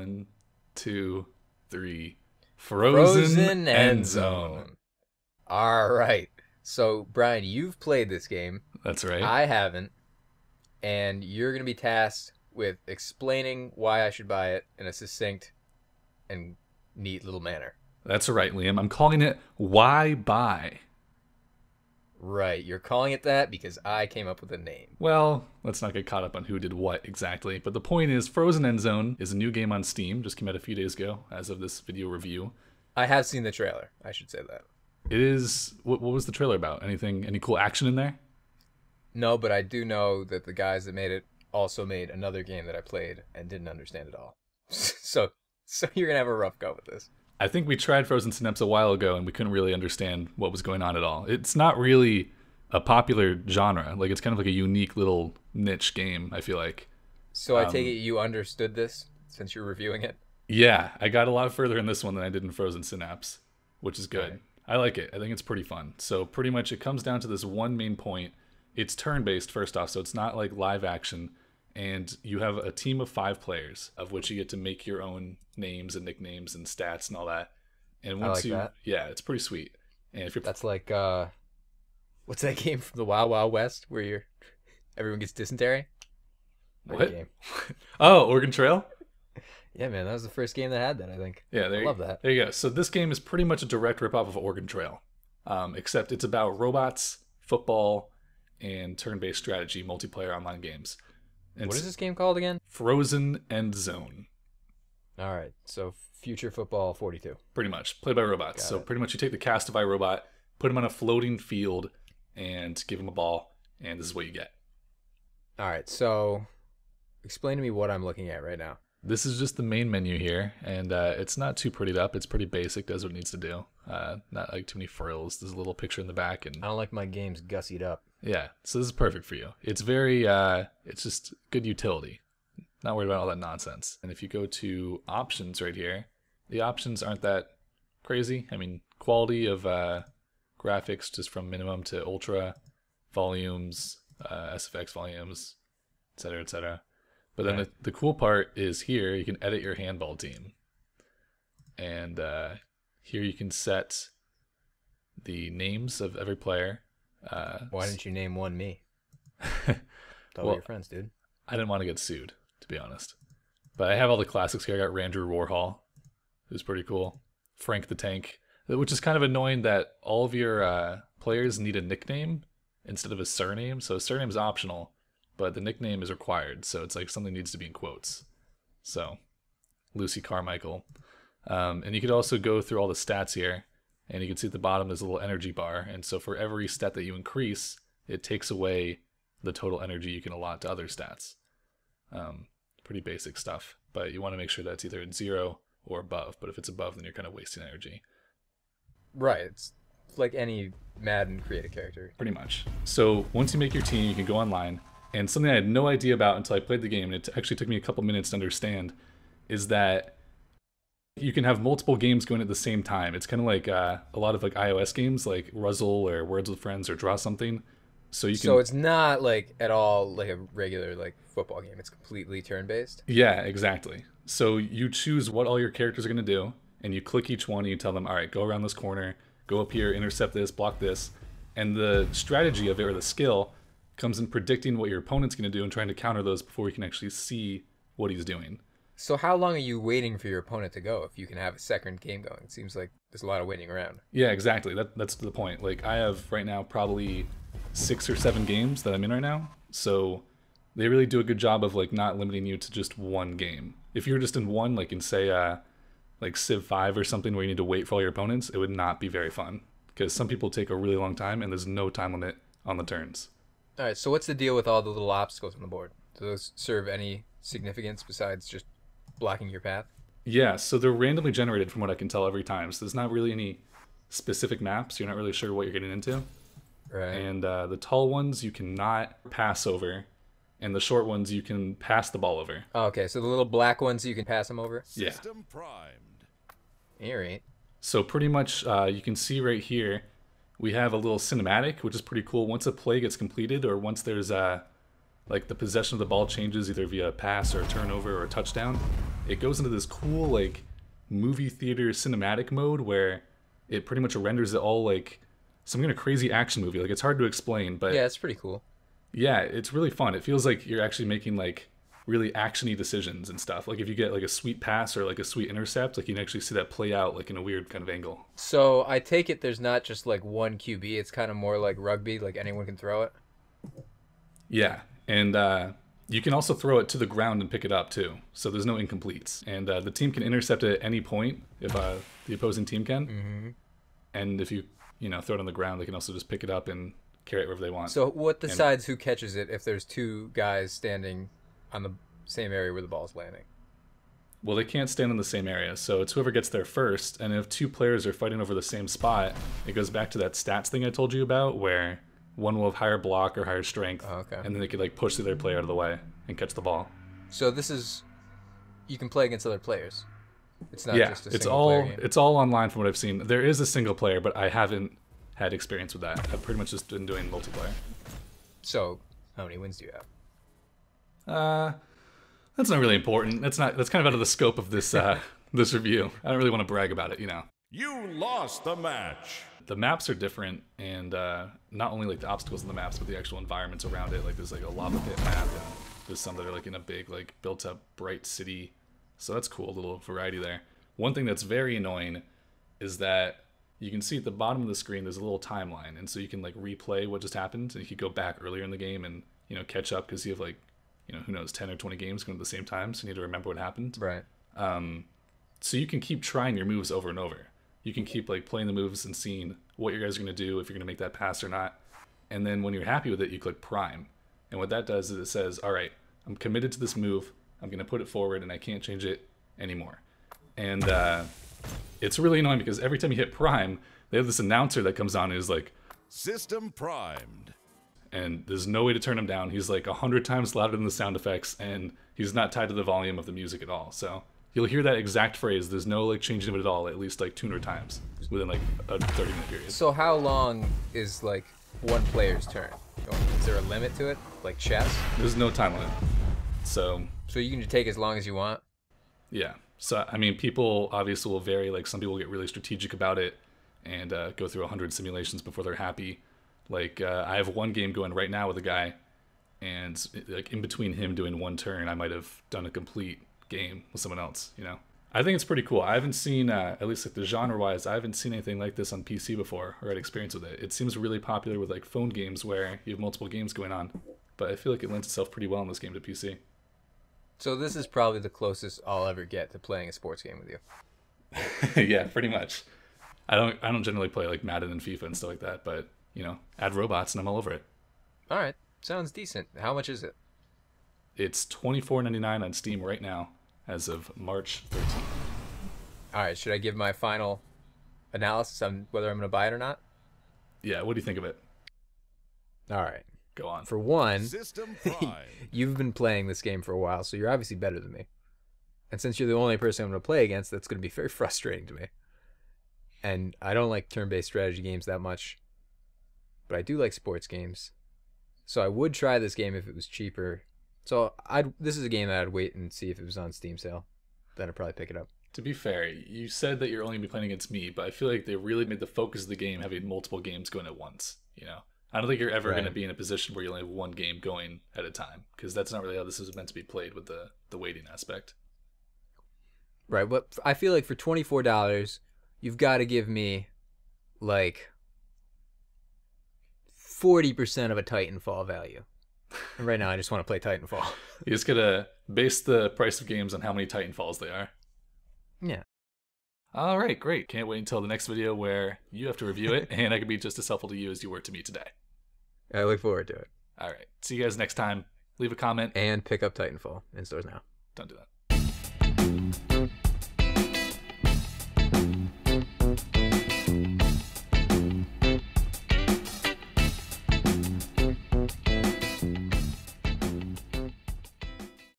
1, 2, 3. Frozen Endzone. All right. So, Brian, you've played this game. That's right. I haven't. And you're going to be tasked with explaining why I should buy it in a succinct and neat little manner. That's right, Liam. I'm calling it Why Buy. Right. You're calling it that because I came up with a name. Well, let's not get caught up on who did what exactly. But the point is, Frozen Endzone is a new game on Steam. Just came out a few days ago as of this video review. I have seen the trailer. I should say that. It is... What was the trailer about? Anything? Any cool action in there? No, but I do know that the guys that made it also made another game that I played and didn't understand at all. So you're going to have a rough go with this. I think we tried Frozen Synapse a while ago and we couldn't really understand what was going on at all. It's not really a popular genre. Like, it's kind of like a unique little niche game, I feel like. So I take it you understood this since you're reviewing it? Yeah, I got a lot further in this one than I did in Frozen Synapse, which is good. Right. I like it. I think it's pretty fun. So pretty much it comes down to this one main point. It's turn-based, first off, so it's not like live action. And you have a team of 5 players, of which you get to make your own names and nicknames and stats and all that. And once that. Yeah, it's pretty sweet. And if you're That's like, what's that game from the Wild Wild West where everyone gets dysentery? What? Game. Oh, Oregon Trail? Yeah, man, that was the first game that had that, I think. Yeah, I love that. There you go. So this game is pretty much a direct ripoff of Oregon Trail, except it's about robots, football, and turn-based strategy multiplayer online games. And what is this game called again? Frozen Endzone. All right, so Future Football 42. Pretty much. Played by robots. So pretty much you take the cast of iRobot, put him on a floating field, and give him a ball, and this is what you get. All right, so explain to me what I'm looking at right now. This is just the main menu here, and it's not too prettied up. It's pretty basic, does what it needs to do. Not like too many frills. There's a little picture in the back. And I don't like my games gussied up. yeah, so this is perfect for you. It's very, it's just good utility. Not worried about all that nonsense. And if you go to options right here, the options aren't that crazy. I mean, quality of graphics just from minimum to ultra, volumes, SFX volumes, etc., etc. But then the cool part is here, you can edit your handball team. And here you can set the names of every player. Why didn't you name one me? Thought we were friends, dude. I didn't want to get sued, to be honest. But I have all the classics here. I got Randrew Warhol, who's pretty cool. Frank the Tank, which is kind of annoying that all of your players need a nickname instead of a surname. So a surname is optional, but the nickname is required. So it's like something needs to be in quotes. So Lucy Carmichael. And you could also go through all the stats here. And you can see at the bottom there's a little energy bar. And so for every stat that you increase, it takes away the total energy you can allot to other stats. Pretty basic stuff. But you want to make sure that's either at 0 or above. But if it's above, then you're kind of wasting energy. Right. It's like any Madden create a character. Pretty much. So once you make your team, you can go online. And something I had no idea about until I played the game, and it actually took me a couple minutes to understand, is that you can have multiple games going at the same time. It's kind of like a lot of like iOS games, like Ruzzle or Words with Friends or Draw Something. So you can. So it's not like at all like a regular like football game. It's completely turn-based. Yeah, exactly. So you choose what all your characters are going to do, and you click each one, and you tell them, all right, go around this corner, go up here, intercept this, block this. And the strategy of it, or the skill, comes in predicting what your opponent's going to do and trying to counter those before you can actually see what he's doing. So how long are you waiting for your opponent to go if you can have a second game going? It seems like there's a lot of waiting around. Yeah, exactly. That's the point. Like, I have right now probably 6 or 7 games that I'm in right now. So they really do a good job of like not limiting you to just one game. If you're just in one, like in say like Civ 5 or something where you need to wait for all your opponents, it would not be very fun. Because some people take a really long time and there's no time limit on the turns. All right, so what's the deal with all the little obstacles on the board? Do those serve any significance besides just blocking your path? Yeah, so they're randomly generated from what I can tell every time. So there's not really any specific maps. You're not really sure what you're getting into. Right. And the tall ones you cannot pass over, and the short ones you can pass the ball over. Oh, okay, so the little black ones you can pass them over? Yeah. System primed. All right. So pretty much you can see right here, we have a little cinematic, which is pretty cool. Once a play gets completed, or once there's like like the possession of the ball changes either via a pass or a turnover or a touchdown, it goes into this cool like movie theater cinematic mode where it pretty much renders it all like some kind of crazy action movie. Like it's hard to explain, but Yeah, it's pretty cool. yeah, it's really fun. It feels like you're actually making like really actiony decisions and stuff. Like if you get like a sweet pass or like a sweet intercept, like you can actually see that play out like in a weird kind of angle. So I take it there's not just like one QB. It's kind of more like rugby, like anyone can throw it. Yeah, and you can also throw it to the ground and pick it up too. So there's no incompletes, and the team can intercept it at any point if the opposing team can. Mm-hmm. And if you throw it on the ground, they can also just pick it up and carry it wherever they want. So what decides who catches it if there's two guys standing on the same area where the ball's landing? Well, they can't stand in the same area, so it's whoever gets there first. And if two players are fighting over the same spot, it goes back to that stats thing I told you about, where one will have higher block or higher strength, and then they could like push the other player out of the way and catch the ball. So this is, you can play against other players. It's not just a it's single all player game. it's all online from what I've seen. There is a single player, but I haven't had experience with that. I've pretty much just been doing multiplayer. So how many wins do you have? That's not really important. That's kind of out of the scope of this this review. I don't really want to brag about it, You lost the match. The maps are different, and not only like the obstacles in the maps, but the actual environments around it. Like there's like a lava pit map, and there's some that are like in a big like built up bright city. So that's cool, a little variety there. One thing that's very annoying is that you can see at the bottom of the screen there's a little timeline, and so you can like replay what just happened, and you can go back earlier in the game and catch up because you have like who knows 10 or 20 games going at the same time, so you need to remember what happened. Right. So you can keep trying your moves over and over. You can keep like playing the moves and seeing what you guys are going to do, if you're going to make that pass or not. And then when you're happy with it, you click prime. And what that does is it says, all right, I'm committed to this move. I'm going to put it forward and I can't change it anymore. And it's really annoying because every time you hit prime, they have this announcer that comes on and is like, System primed. And there's no way to turn him down. He's like 100 times louder than the sound effects, and he's not tied to the volume of the music at all. So you'll hear that exact phrase. There's no like changing of it at all, at least like 200 times within like a 30-minute period. So how long is like one player's turn? Is there a limit to it, like chess? There's no time limit. So you can just take as long as you want? Yeah. So I mean, people obviously will vary. Like some people get really strategic about it and go through 100 simulations before they're happy. Like I have one game going right now with a guy, and like in between him doing one turn, I might have done a complete game with someone else. I think it's pretty cool. I haven't seen at least like the genre wise, I haven't seen anything like this on PC before or had experience with it. It seems really popular with like phone games where you have multiple games going on, but I feel like it lends itself pretty well in this game to PC. So this is probably the closest I'll ever get to playing a sports game with you. Yeah, pretty much. I don't generally play like Madden and FIFA and stuff like that, but add robots and I'm all over it. All right, sounds decent. How much is it? It's $24.99 on Steam right now, as of March 13th. All right, should I give my final analysis on whether I'm going to buy it or not? Yeah, what do you think of it? All right. Go on. For one, System primed. you've been playing this game for a while, so you're obviously better than me. And since you're the only person I'm going to play against, that's going to be very frustrating to me. And I don't like turn-based strategy games that much, but I do like sports games. So I would try this game if it was cheaper. So this is a game that I'd wait and see if it was on Steam sale. Then I'd probably pick it up. To be fair, you said that you're only going to be playing against me, but I feel like they really made the focus of the game having multiple games going at once. I don't think you're ever going to be in a position where you only have one game going at a time, because that's not really how this is meant to be played with the waiting aspect. Right, but I feel like for $24, you've got to give me like 40% of a Titanfall value. And right now, I just want to play Titanfall. You just got to base the price of games on how many Titanfalls they are. Yeah. All right, great. Can't wait until the next video where you have to review it, and I can be just as helpful to you as you were to me today. I look forward to it. All right. See you guys next time. Leave a comment. And pick up Titanfall in stores now. Don't do that.